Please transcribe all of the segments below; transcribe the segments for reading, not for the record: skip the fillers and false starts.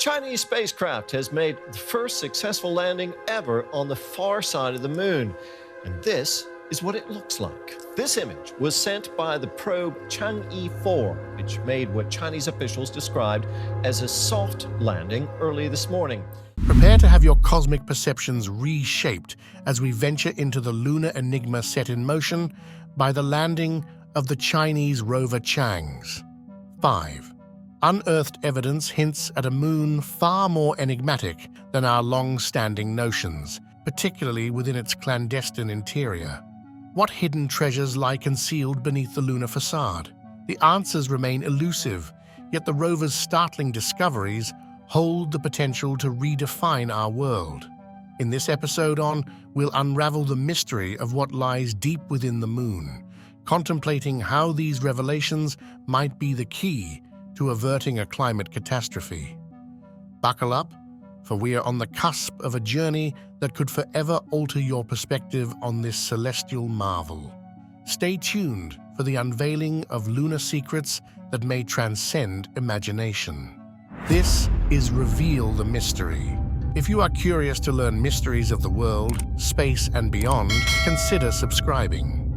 Chinese spacecraft has made the first successful landing ever on the far side of the moon. And this is what it looks like. This image was sent by the probe Chang'e-5, which made what Chinese officials described as a soft landing early this morning. Prepare to have your cosmic perceptions reshaped as we venture into the lunar enigma set in motion by the landing of the Chinese Rover Chang'e-5. Unearthed evidence hints at a moon far more enigmatic than our long-standing notions, particularly within its clandestine interior. What hidden treasures lie concealed beneath the lunar facade? The answers remain elusive, yet the rover's startling discoveries hold the potential to redefine our world. In this episode we'll unravel the mystery of what lies deep within the moon, contemplating how these revelations might be the key to averting a climate catastrophe. Buckle up, for we are on the cusp of a journey that could forever alter your perspective on this celestial marvel. Stay tuned for the unveiling of lunar secrets that may transcend imagination. This is Reveal the Mystery. If you are curious to learn mysteries of the world, space, and beyond, consider subscribing.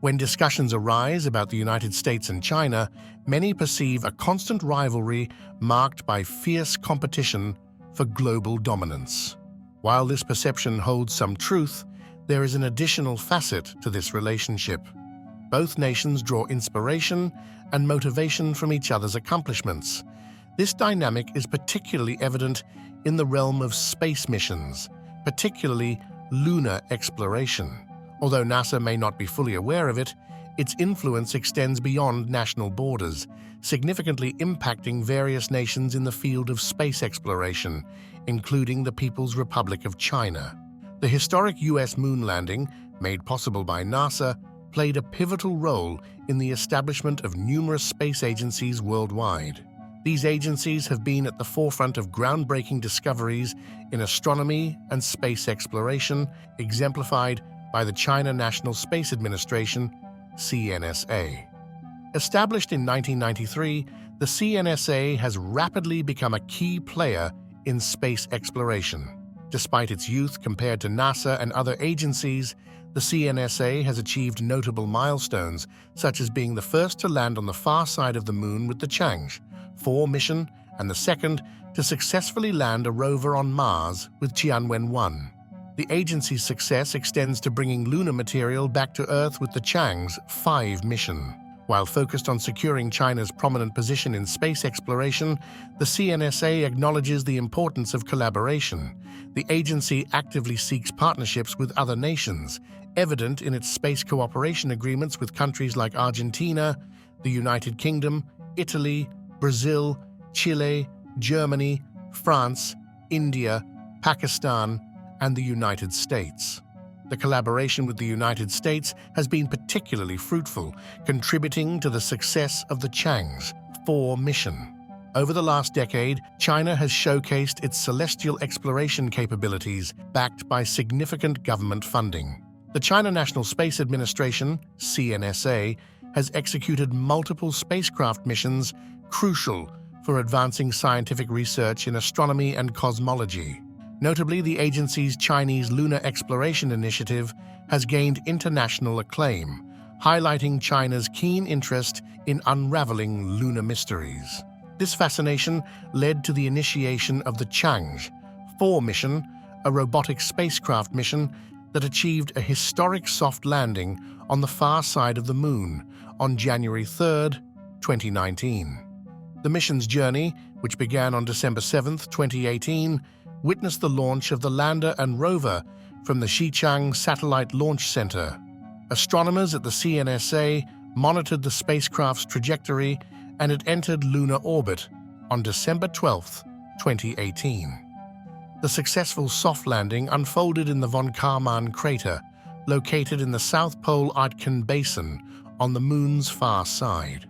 When discussions arise about the United States and China, many perceive a constant rivalry marked by fierce competition for global dominance. While this perception holds some truth, there is an additional facet to this relationship. Both nations draw inspiration and motivation from each other's accomplishments. This dynamic is particularly evident in the realm of space missions, particularly lunar exploration. Although NASA may not be fully aware of it, its influence extends beyond national borders, significantly impacting various nations in the field of space exploration, including the People's Republic of China. The historic U.S. moon landing, made possible by NASA, played a pivotal role in the establishment of numerous space agencies worldwide. These agencies have been at the forefront of groundbreaking discoveries in astronomy and space exploration, exemplified by the China National Space Administration, CNSA. Established in 1993, the CNSA has rapidly become a key player in space exploration. Despite its youth compared to NASA and other agencies, the CNSA has achieved notable milestones, such as being the first to land on the far side of the moon with the Chang'e-5 mission and the second to successfully land a rover on Mars with Tianwen-1. The agency's success extends to bringing lunar material back to Earth with the Chang'e-5 mission. While focused on securing China's prominent position in space exploration, the CNSA acknowledges the importance of collaboration. The agency actively seeks partnerships with other nations, evident in its space cooperation agreements with countries like Argentina, the United Kingdom, Italy, Brazil, Chile, Germany, France, India, Pakistan, and the United States. The collaboration with the United States has been particularly fruitful, contributing to the success of the Chang'e-5 mission. Over the last decade, China has showcased its celestial exploration capabilities, backed by significant government funding. The China National Space Administration, CNSA, has executed multiple spacecraft missions crucial for advancing scientific research in astronomy and cosmology. Notably, the agency's Chinese Lunar Exploration Initiative has gained international acclaim, highlighting China's keen interest in unraveling lunar mysteries. This fascination led to the initiation of the Chang'e-5 mission, a robotic spacecraft mission that achieved a historic soft landing on the far side of the moon on January 3, 2019. The mission's journey, which began on December 7, 2018, witnessed the launch of the lander and rover from the Xichang Satellite Launch Center. Astronomers at the CNSA monitored the spacecraft's trajectory, and it entered lunar orbit on December 12, 2018. The successful soft landing unfolded in the von Karman crater, located in the South Pole Aitken Basin on the moon's far side.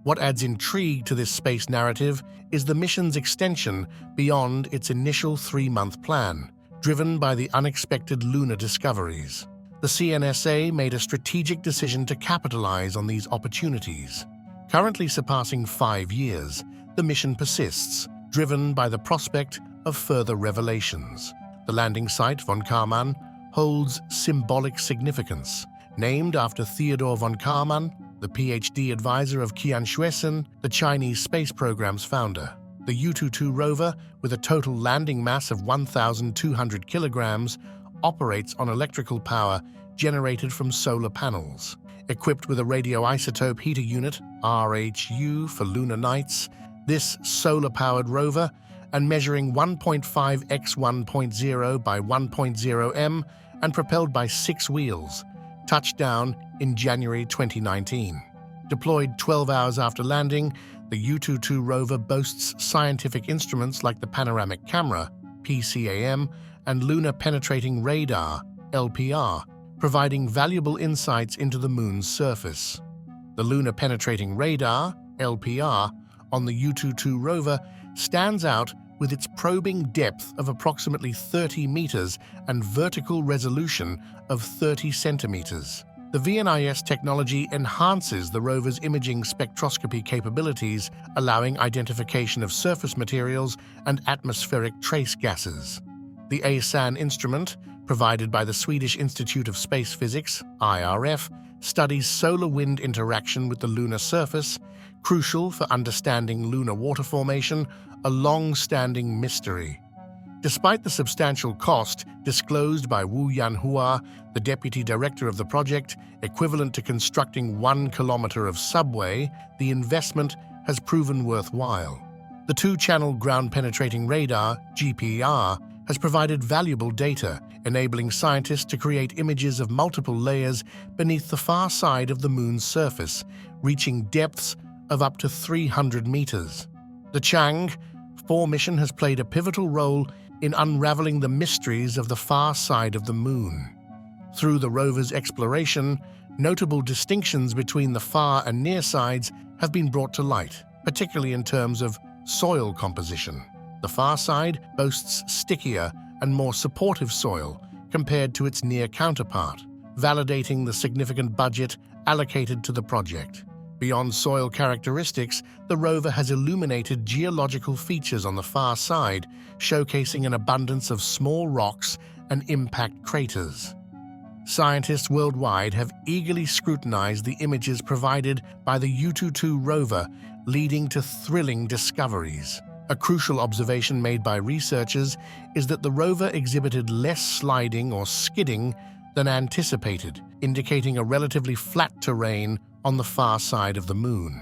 What adds intrigue to this space narrative is the mission's extension beyond its initial 3-month plan, driven by the unexpected lunar discoveries. The CNSA made a strategic decision to capitalize on these opportunities. Currently surpassing 5 years, the mission persists, driven by the prospect of further revelations. The landing site, von Karman, holds symbolic significance. Named after Theodor von Karman, the PhD advisor of Qian Xuesen, the Chinese space program's founder. The U-22 rover, with a total landing mass of 1,200 kilograms, operates on electrical power generated from solar panels. Equipped with a radioisotope heater unit, RHU for lunar nights, this solar-powered rover, and measuring 1.5 x 1.0 by 1.0 m and propelled by 6 wheels, touched down in January 2019. Deployed 12 hours after landing, the U-22 rover boasts scientific instruments like the panoramic camera, PCAM, and lunar penetrating radar, LPR, providing valuable insights into the Moon's surface. The lunar penetrating radar, LPR, on the U-22 rover stands out with its probing depth of approximately 30 meters and vertical resolution of 30 centimeters. The VNIS technology enhances the rover's imaging spectroscopy capabilities, allowing identification of surface materials and atmospheric trace gases. The ASAN instrument, provided by the Swedish Institute of Space Physics, IRF, studies solar-wind interaction with the lunar surface, crucial for understanding lunar water formation, a long-standing mystery. Despite the substantial cost disclosed by Wu Yanhua, the deputy director of the project, equivalent to constructing 1 kilometer of subway, the investment has proven worthwhile. The two-channel ground-penetrating radar, GPR, has provided valuable data, enabling scientists to create images of multiple layers beneath the far side of the Moon's surface, reaching depths of up to 300 meters. The Chang'e 4 mission has played a pivotal role in unraveling the mysteries of the far side of the Moon. Through the rover's exploration, notable distinctions between the far and near sides have been brought to light, particularly in terms of soil composition. The far side boasts stickier and more supportive soil compared to its near counterpart, validating the significant budget allocated to the project. Beyond soil characteristics, the rover has illuminated geological features on the far side, showcasing an abundance of small rocks and impact craters. Scientists worldwide have eagerly scrutinized the images provided by the U-22 rover, leading to thrilling discoveries. A crucial observation made by researchers is that the rover exhibited less sliding or skidding than anticipated, indicating a relatively flat terrain on the far side of the Moon.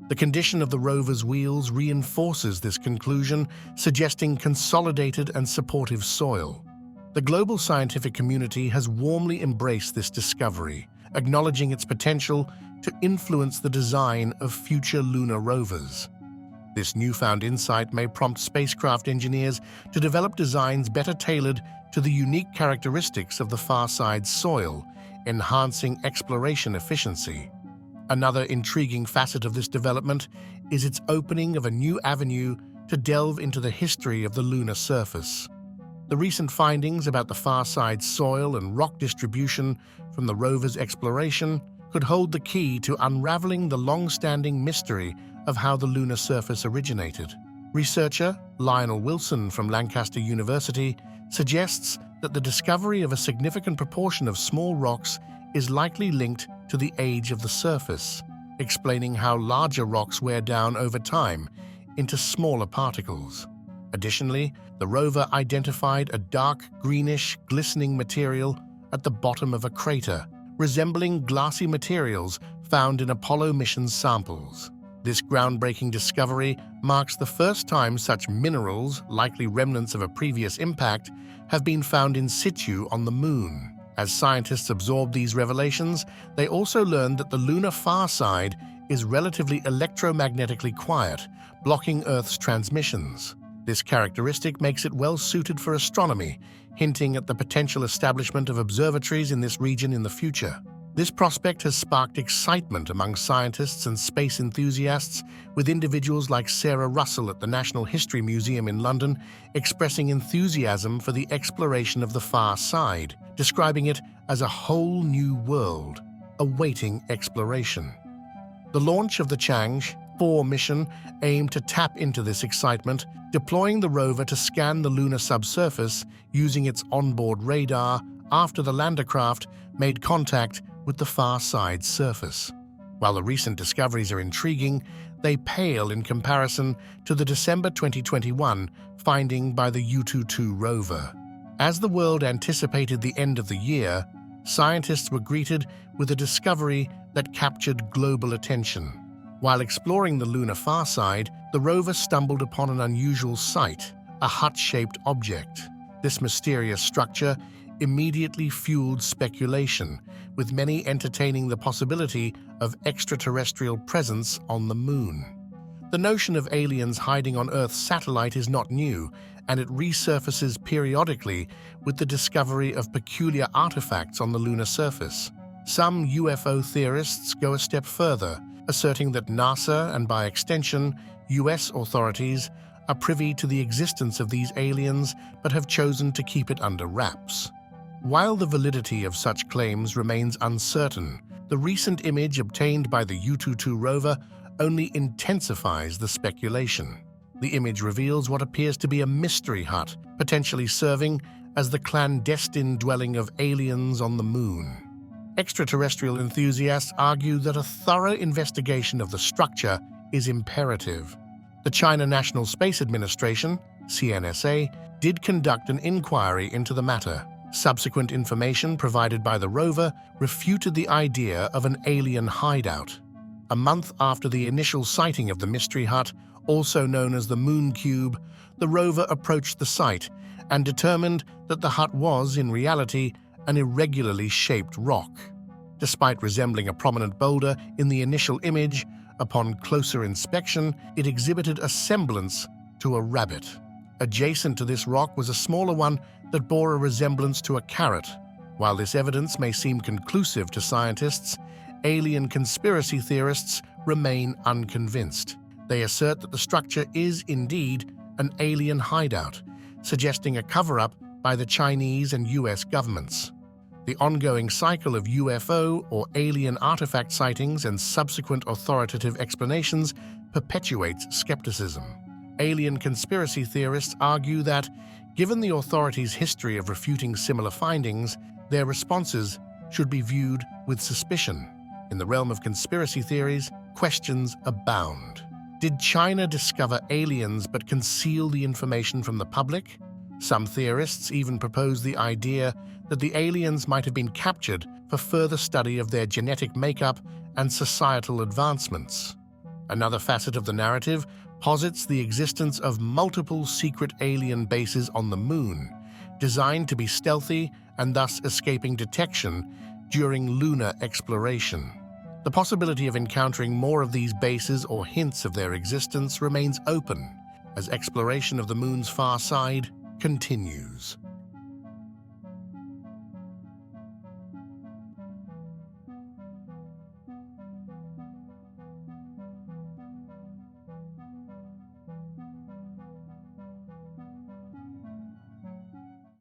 The condition of the rover's wheels reinforces this conclusion, suggesting consolidated and supportive soil. The global scientific community has warmly embraced this discovery, acknowledging its potential to influence the design of future lunar rovers. This newfound insight may prompt spacecraft engineers to develop designs better tailored to the unique characteristics of the far side's soil, enhancing exploration efficiency. Another intriguing facet of this development is its opening of a new avenue to delve into the history of the lunar surface. The recent findings about the far side's soil and rock distribution from the rover's exploration could hold the key to unraveling the long-standing mystery of how the lunar surface originated. Researcher Lionel Wilson from Lancaster University suggests that the discovery of a significant proportion of small rocks is likely linked to the age of the surface, explaining how larger rocks wear down over time into smaller particles. Additionally, the rover identified a dark greenish, glistening material at the bottom of a crater, resembling glassy materials found in Apollo mission samples. This groundbreaking discovery marks the first time such minerals, likely remnants of a previous impact, have been found in situ on the Moon. As scientists absorb these revelations, they also learned that the lunar far side is relatively electromagnetically quiet, blocking Earth's transmissions. This characteristic makes it well suited for astronomy, hinting at the potential establishment of observatories in this region in the future. This prospect has sparked excitement among scientists and space enthusiasts, with individuals like Sarah Russell at the National History Museum in London expressing enthusiasm for the exploration of the far side, describing it as a whole new world, awaiting exploration. The launch of the Chang'e 4 mission aimed to tap into this excitement, deploying the rover to scan the lunar subsurface using its onboard radar after the landercraft made contact with the far side surface. While the recent discoveries are intriguing, they pale in comparison to the December 2021 finding by the U22 rover. As the world anticipated the end of the year, scientists were greeted with a discovery that captured global attention. While exploring the lunar far side, the rover stumbled upon an unusual sight, a hut-shaped object. This mysterious structure immediately fueled speculation, with many entertaining the possibility of extraterrestrial presence on the moon. The notion of aliens hiding on Earth's satellite is not new, and it resurfaces periodically with the discovery of peculiar artifacts on the lunar surface. Some UFO theorists go a step further, asserting that NASA, and by extension, US authorities, are privy to the existence of these aliens but have chosen to keep it under wraps. While the validity of such claims remains uncertain, the recent image obtained by the U22 rover only intensifies the speculation. The image reveals what appears to be a mystery hut, potentially serving as the clandestine dwelling of aliens on the moon. Extraterrestrial enthusiasts argue that a thorough investigation of the structure is imperative. The China National Space Administration, CNSA, did conduct an inquiry into the matter. Subsequent information provided by the rover refuted the idea of an alien hideout. A month after the initial sighting of the mystery hut, also known as the Moon Cube, the rover approached the site and determined that the hut was, in reality, an irregularly shaped rock. Despite resembling a prominent boulder in the initial image, upon closer inspection, it exhibited a semblance to a rabbit. Adjacent to this rock was a smaller one that bore a resemblance to a carrot. While this evidence may seem conclusive to scientists, alien conspiracy theorists remain unconvinced. They assert that the structure is indeed an alien hideout, suggesting a cover-up by the Chinese and US governments. The ongoing cycle of UFO or alien artifact sightings and subsequent authoritative explanations perpetuates skepticism. Alien conspiracy theorists argue that, given the authorities' history of refuting similar findings, their responses should be viewed with suspicion. In the realm of conspiracy theories, questions abound. Did China discover aliens but conceal the information from the public? Some theorists even propose the idea that the aliens might have been captured for further study of their genetic makeup and societal advancements. Another facet of the narrative posits the existence of multiple secret alien bases on the moon, designed to be stealthy and thus escaping detection during lunar exploration. The possibility of encountering more of these bases or hints of their existence remains open as exploration of the moon's far side continues.